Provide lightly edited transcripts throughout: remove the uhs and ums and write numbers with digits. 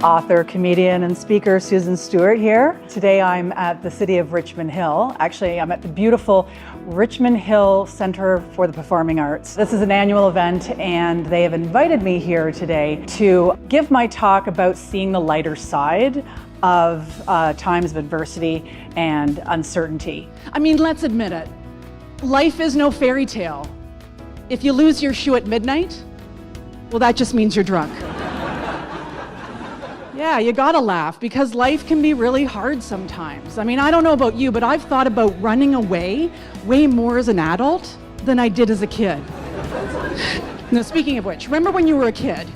Author, comedian, and speaker Susan Stewart here. Today I'm at the city of Richmond Hill. Actually, I'm at the beautiful Richmond Hill Center for the Performing Arts. This is an annual event and they have invited me here today to give my talk about seeing the lighter side of times of adversity and uncertainty. I mean, let's admit it. Life is no fairy tale. If you lose your shoe at midnight, well, that just means you're drunk. Yeah, you gotta laugh because life can be really hard sometimes. I mean, I don't know about you, but I've thought about running away way more as an adult than I did as a kid. Now, speaking of which, remember when you were a kid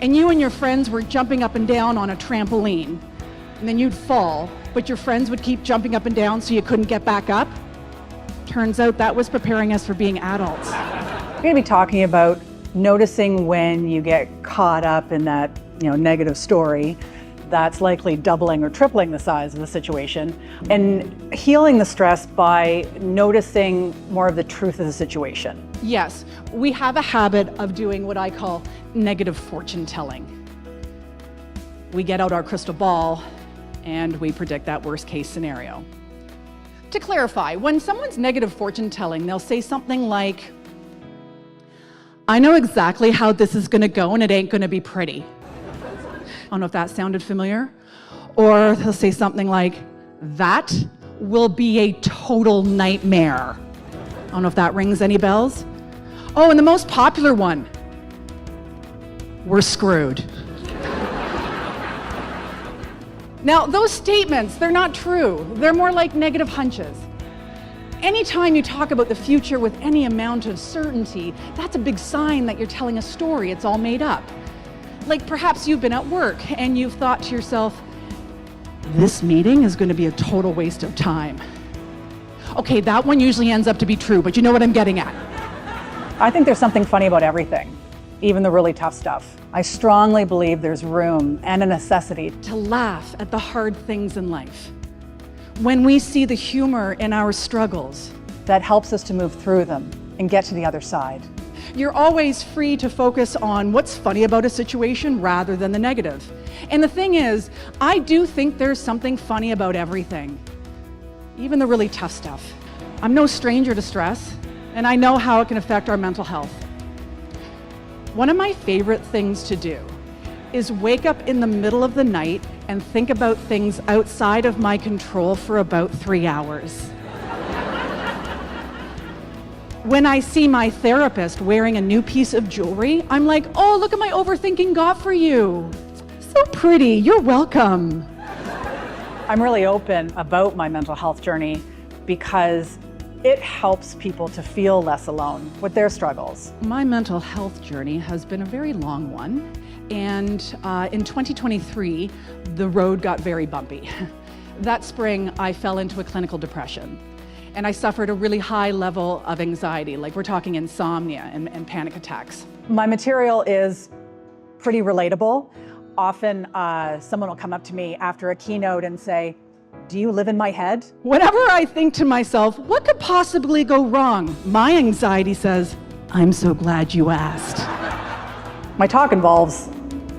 and you and your friends were jumping up and down on a trampoline and then you'd fall, but your friends would keep jumping up and down so you couldn't get back up? Turns out that was preparing us for being adults. We're gonna be talking about noticing when you get caught up in that negative story that's likely doubling or tripling the size of the situation, and healing the stress by noticing more of the truth of the situation. Yes, we have a habit of doing what I call negative fortune telling. We get out our crystal ball and we predict that worst case scenario. To clarify, when someone's negative fortune telling, they'll say something like, "I know exactly how this is gonna go and it ain't gonna be pretty." I don't know if that sounded familiar. Or they'll say something like, "That will be a total nightmare." I don't know if that rings any bells. Oh, and the most popular one, "We're screwed." Now, those statements, they're not true. They're more like negative hunches. Anytime you talk about the future with any amount of certainty, that's a big sign that you're telling a story. It's all made up. Like perhaps you've been at work and you've thought to yourself, "This meeting is going to be a total waste of time." Okay, that one usually ends up to be true, but you know what I'm getting at. I think there's something funny about everything, even the really tough stuff. I strongly believe there's room and a necessity To laugh at the hard things in life. When we see the humor in our struggles, that helps us to move through them and get to the other side. you're always free to focus on what's funny about a situation rather than the negative. And the thing is, I do think there's something funny about everything, even the really tough stuff. I'm no stranger to stress, and I know how it can affect our mental health. One of my favorite things to do is wake up in the middle of the night and think about things outside of my control for about 3 hours. When I see my therapist wearing a new piece of jewelry, I'm like, "Oh, look at my overthinking got for you. So pretty, you're welcome." I'm really open about my mental health journey because it helps people to feel less alone with their struggles. My mental health journey has been a very long one, and in 2023, the road got very bumpy. That spring, I fell into a clinical depression. And I suffered a really high level of anxiety, like we're talking insomnia and panic attacks. My material is pretty relatable. Often someone will come up to me after a keynote and say, "Do you live in my head?" Whenever I think to myself, what could possibly go wrong? My anxiety says, "I'm so glad you asked." My talk involves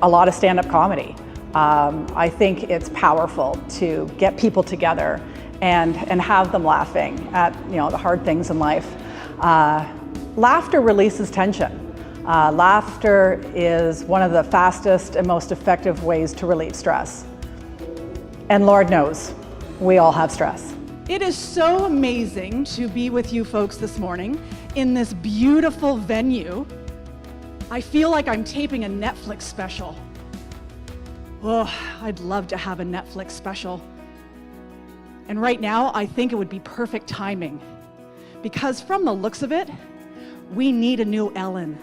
a lot of stand-up comedy. I think it's powerful to get people together and have them laughing at the hard things in life. Laughter releases tension. Laughter is one of the fastest and most effective ways to relieve stress. And Lord knows, we all have stress. It is so amazing to be with you folks this morning in this beautiful venue. I feel like I'm taping a Netflix special. Oh, I'd love to have a Netflix special. And right now, I think it would be perfect timing because from the looks of it, we need a new Ellen.